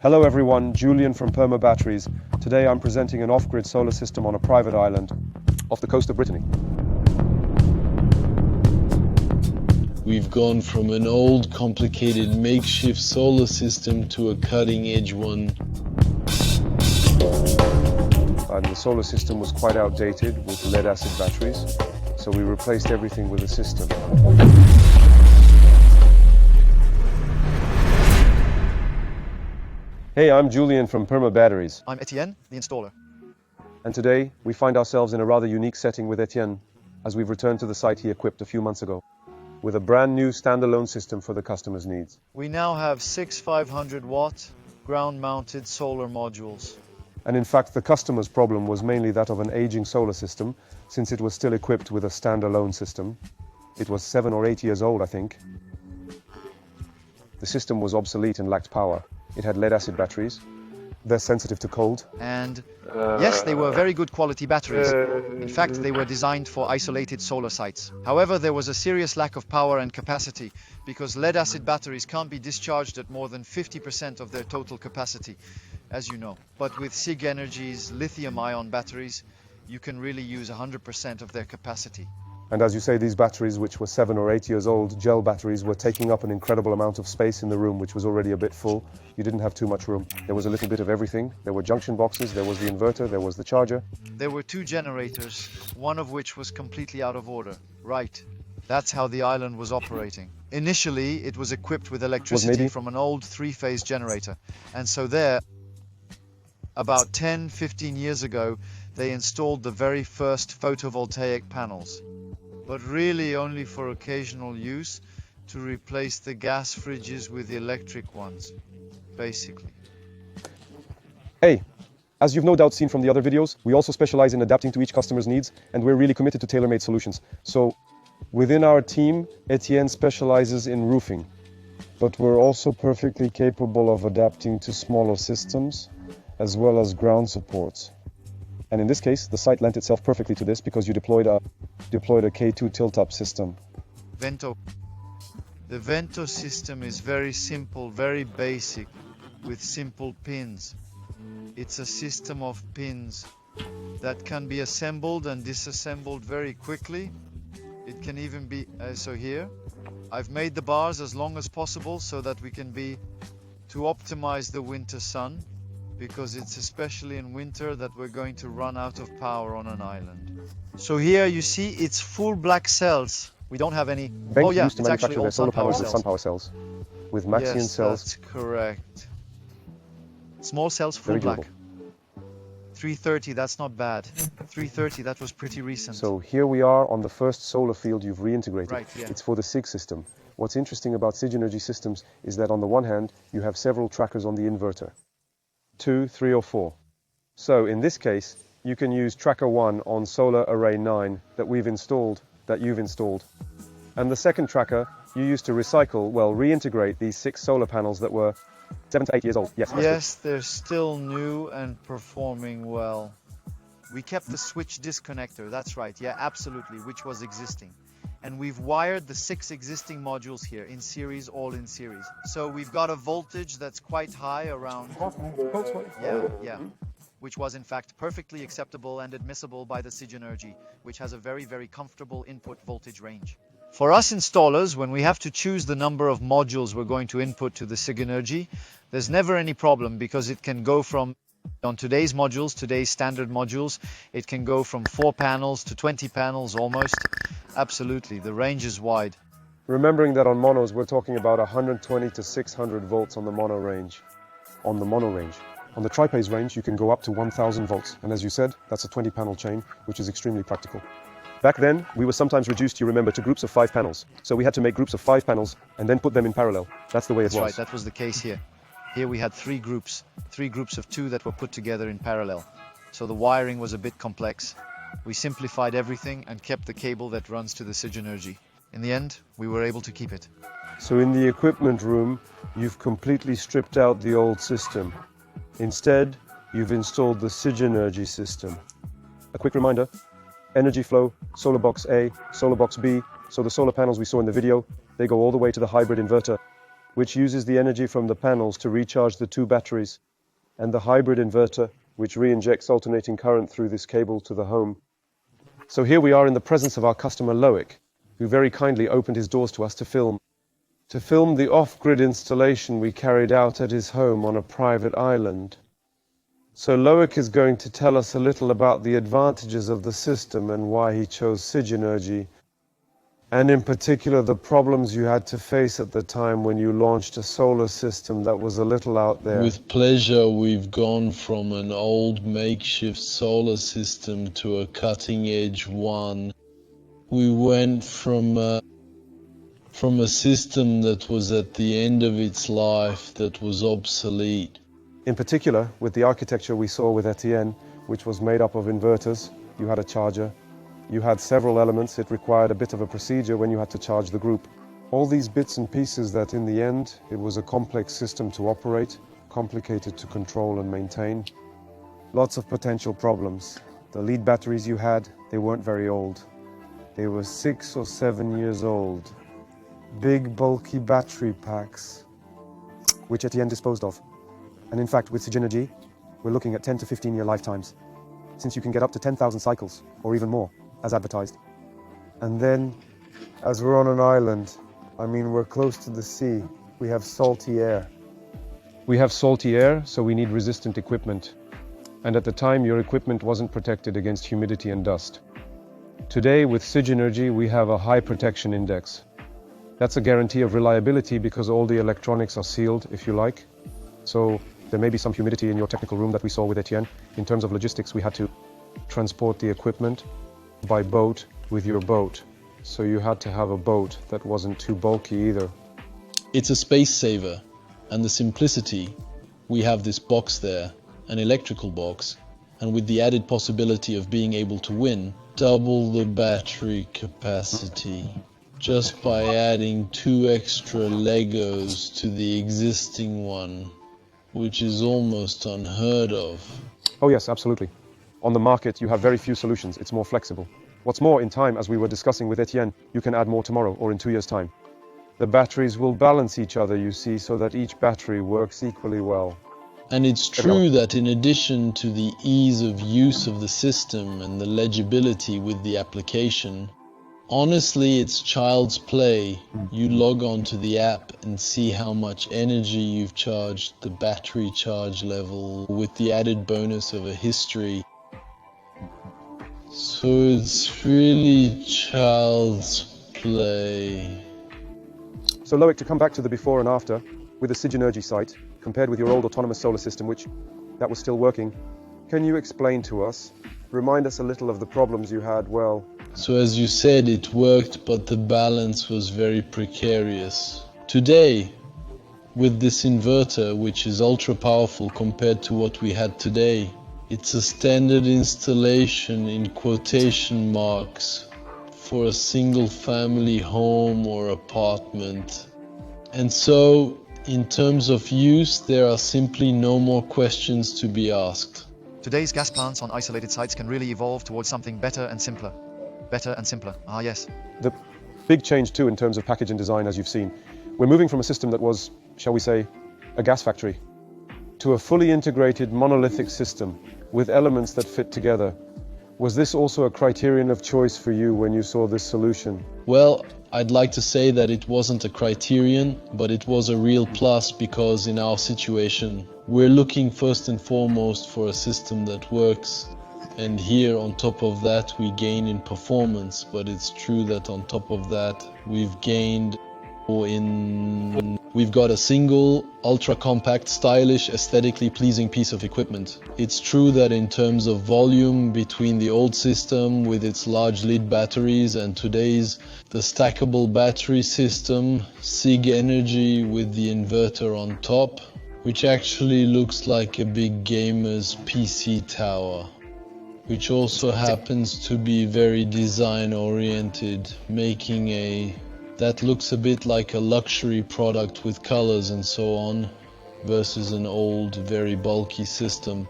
Hello everyone, Julian from PERMA-BATTERIES. Today I'm presenting an off-grid solar system on a private island off the coast of Brittany. We've gone from an old, complicated makeshift solar system to a cutting-edge one. And the solar system was quite outdated with lead-acid batteries, so we replaced everything with a system. Hey, I'm Julian from PERMA-BATTERIES. I'm Etienne, the installer. And today we find ourselves in a rather unique setting with Etienne, as we've returned to the site he equipped a few months ago, with a brand new standalone system for the customer's needs. We now have 6 500-watt ground-mounted solar modules. And in fact, the customer's problem was mainly that of an aging solar system, since it was still equipped with a standalone system. It was 7 or 8 years old, I think. The system was obsolete and lacked power. It had lead-acid batteries. They're sensitive to cold. And yes, they were very good quality batteries. In fact, they were designed for isolated solar sites. However, there was a serious lack of power and capacity because lead-acid batteries can't be discharged at more than 50% of their total capacity, as you know. But with SIGENERGY's lithium-ion batteries, you can really use 100% of their capacity. And as you say, these batteries, which were 7 or 8 years old, gel batteries, were taking up an incredible amount of space in the room, which was already a bit full. You didn't have too much room. There was a little bit of everything. There were junction boxes, there was the inverter, there was the charger. There were 2 generators, one of which was completely out of order. Right. That's how the island was operating. Initially, it was equipped with electricity from an old 3-phase generator. And so there, about 10-15 years ago, they installed the very first photovoltaic panels. But really only for occasional use to replace the gas fridges with the electric ones, basically. Hey, as you've no doubt seen from the other videos, we also specialize in adapting to each customer's needs, and we're really committed to tailor-made solutions. So, within our team, Etienne specializes in roofing. But we're also perfectly capable of adapting to smaller systems, as well as ground supports. And in this case, the site lent itself perfectly to this because you deployed a K2 tilt-up system. Vento. The Vento system is very simple, very basic, with simple pins. It's a system of pins that can be assembled and disassembled very quickly. It can even be, so here, I've made the bars as long as possible so that we can to optimize the winter sun, because it's especially in winter that we're going to run out of power on an island. So here you see it's full black cells. We don't have any. Banks used to manufacture their solar panels with sun power cells, with Maxion cells. That's correct. Small cells, full black. 330, that's not bad. 330, that was pretty recent. So here we are on the first solar field you've reintegrated. Right, yeah. It's for the SIG system. What's interesting about SIGENERGY systems is that on the one hand, you have several trackers on the inverter. 2, 3 or 4. So in this case, you can use tracker 1 on solar array 9 that you've installed. And the second tracker you use to reintegrate these 6 solar panels that were 7 to 8 years old. Yes, they're still new and performing well. We kept the switch disconnector, that's right, yeah, absolutely, which was existing. And we've wired the 6 existing modules here in series, all in series. So we've got a voltage that's quite high, around, which was in fact perfectly acceptable and admissible by the SIGENERGY, which has a very, very comfortable input voltage range. For us installers, when we have to choose the number of modules we're going to input to the SIGENERGY, there's never any problem because it can go from, on today's modules, today's standard modules, it can go from 4 panels to 20 panels almost. Absolutely, the range is wide. Remembering that on monos, we're talking about 120 to 600 volts on the mono range. On the tri-phase range, you can go up to 1000 volts. And as you said, that's a 20-panel chain, which is extremely practical. Back then, we were sometimes reduced, you remember, to groups of 5 panels. So we had to make groups of 5 panels and then put them in parallel. That's the way it was. That's right, that was the case here. Here we had 3 groups of 2 that were put together in parallel. So the wiring was a bit complex. We simplified everything and kept the cable that runs to the SIGENERGY. In the end, we were able to keep it. So in the equipment room, you've completely stripped out the old system. Instead, you've installed the SIGENERGY system. A quick reminder, energy flow, solar box A, solar box B. So the solar panels we saw in the video, they go all the way to the hybrid inverter. which uses the energy from the panels to recharge the two batteries, and the hybrid inverter, which re-injects alternating current through this cable to the home. So here we are in the presence of our customer Loic, who very kindly opened his doors to us to film the off-grid installation we carried out at his home on a private island. So Loic is going to tell us a little about the advantages of the system and why he chose SIGENERGY, and in particular the problems you had to face at the time when you launched a solar system that was a little out there. With pleasure, we've gone from an old makeshift solar system to a cutting-edge one. We went from a system that was at the end of its life, that was obsolete. In particular, with the architecture we saw with Etienne, which was made up of inverters, you had a charger, you had several elements, it required a bit of a procedure when you had to charge the group. All these bits and pieces that in the end, it was a complex system to operate, complicated to control and maintain. Lots of potential problems. The lead batteries you had, they weren't very old. They were 6 or 7 years old. Big bulky battery packs, which Etienne disposed of. And in fact, with SIGENERGY, we're looking at 10 to 15-year lifetimes, since you can get up to 10,000 cycles, or even more, as advertised. And then, as we're on an island, I mean, we're close to the sea, we have salty air. We have salty air, so we need resistant equipment. And at the time, your equipment wasn't protected against humidity and dust. Today, with SIGENERGY, we have a high protection index. That's a guarantee of reliability because all the electronics are sealed, if you like. So there may be some humidity in your technical room that we saw with Etienne. In terms of logistics, we had to transport the equipment by boat with your boat. So you had to have a boat that wasn't too bulky either. It's a space saver, and the simplicity, we have this box there, an electrical box, and with the added possibility of being able to win, double the battery capacity, just by adding 2 extra Legos to the existing one, which is almost unheard of. Oh yes, absolutely. On the market, you have very few solutions. It's more flexible. What's more, in time, as we were discussing with Etienne, you can add more tomorrow or in 2 years' time. The batteries will balance each other, you see, so that each battery works equally well. And it's true that in addition to the ease of use of the system and the legibility with the application, honestly, it's child's play. You log on to the app and see how much energy you've charged, the battery charge level, with the added bonus of a history. So it's really child's play. So Loic, to come back to the before and after, with the SIGENERGY site, compared with your old autonomous solar system, that was still working, can you explain to us, remind us a little of the problems you had? Well, so as you said, it worked, but the balance was very precarious. Today, with this inverter, which is ultra powerful compared to what we had today, it's a standard installation in quotation marks for a single family home or apartment. And so, in terms of use, there are simply no more questions to be asked. Today's gas plants on isolated sites can really evolve towards something better and simpler. Better and simpler, ah yes. The big change too in terms of package and design, as you've seen. We're moving from a system that was, shall we say, a gas factory, to a fully integrated monolithic system with elements that fit together. Was this also a criterion of choice for you when you saw this solution? Well, I'd like to say that it wasn't a criterion, but it was a real plus because in our situation, we're looking first and foremost for a system that works. And here on top of that we gain in performance, but it's true that on top of that we've gained we've got a single, ultra-compact, stylish, aesthetically pleasing piece of equipment. It's true that in terms of volume between the old system with its large lead batteries and today's the stackable battery system, SIGENERGY with the inverter on top, which actually looks like a big gamer's PC tower, which also happens to be very design oriented, making that looks a bit like a luxury product with colors and so on, versus an old, very bulky system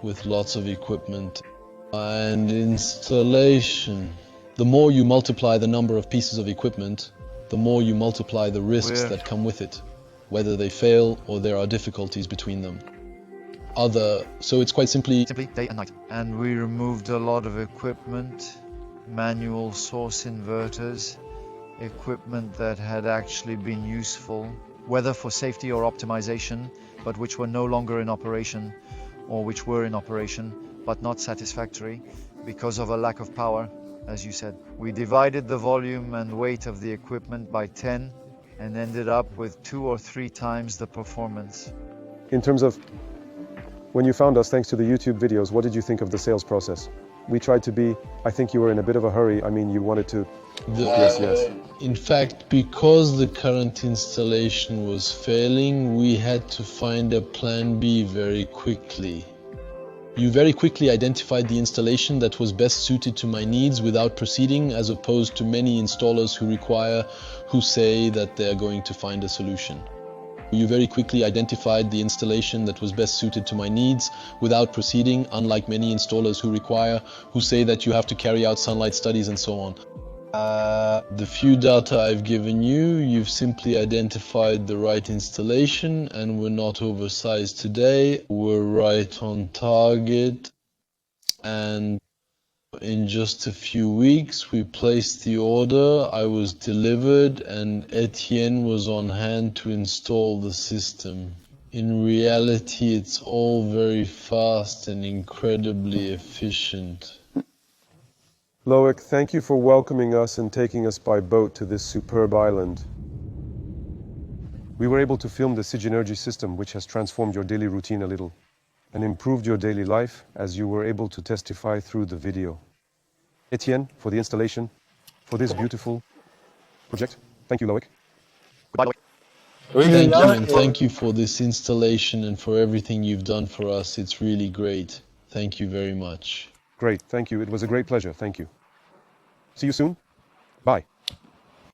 with lots of equipment and installation. The more you multiply the number of pieces of equipment, the more you multiply the risks that come with it. whether they fail or there are difficulties between them. So it's quite simply day and night. And we removed a lot of equipment, manual source inverters, equipment that had actually been useful, whether for safety or optimization, but which were no longer in operation, or which were in operation, but not satisfactory, because of a lack of power, as you said. We divided the volume and weight of the equipment by 10, and ended up with 2 or 3 times the performance. In terms of when you found us, thanks to the YouTube videos, what did you think of the sales process? We tried to be, I think you were in a bit of a hurry. I mean, you wanted to, yes. In fact, because the current installation was failing, we had to find a plan B very quickly. You very quickly identified the installation that was best suited to my needs without proceeding, as opposed to many installers who say that they're going to find a solution. You very quickly identified the installation that was best suited to my needs without proceeding, unlike many installers who say that you have to carry out sunlight studies and so on. The few data I've given you, you've simply identified the right installation, and we're not oversized today. We're right on target, and in just a few weeks we placed the order, I was delivered, and Etienne was on hand to install the system. In reality, it's all very fast and incredibly efficient. Loic, thank you for welcoming us and taking us by boat to this superb island. We were able to film the SIGENERGY system, which has transformed your daily routine a little and improved your daily life, as you were able to testify through the video. Etienne, for the installation, for this beautiful project. Thank you, Loic. Goodbye, Loic. Thank you, and thank you for this installation and for everything you've done for us. It's really great. Thank you very much. Great, thank you. It was a great pleasure. Thank you. See you soon. Bye.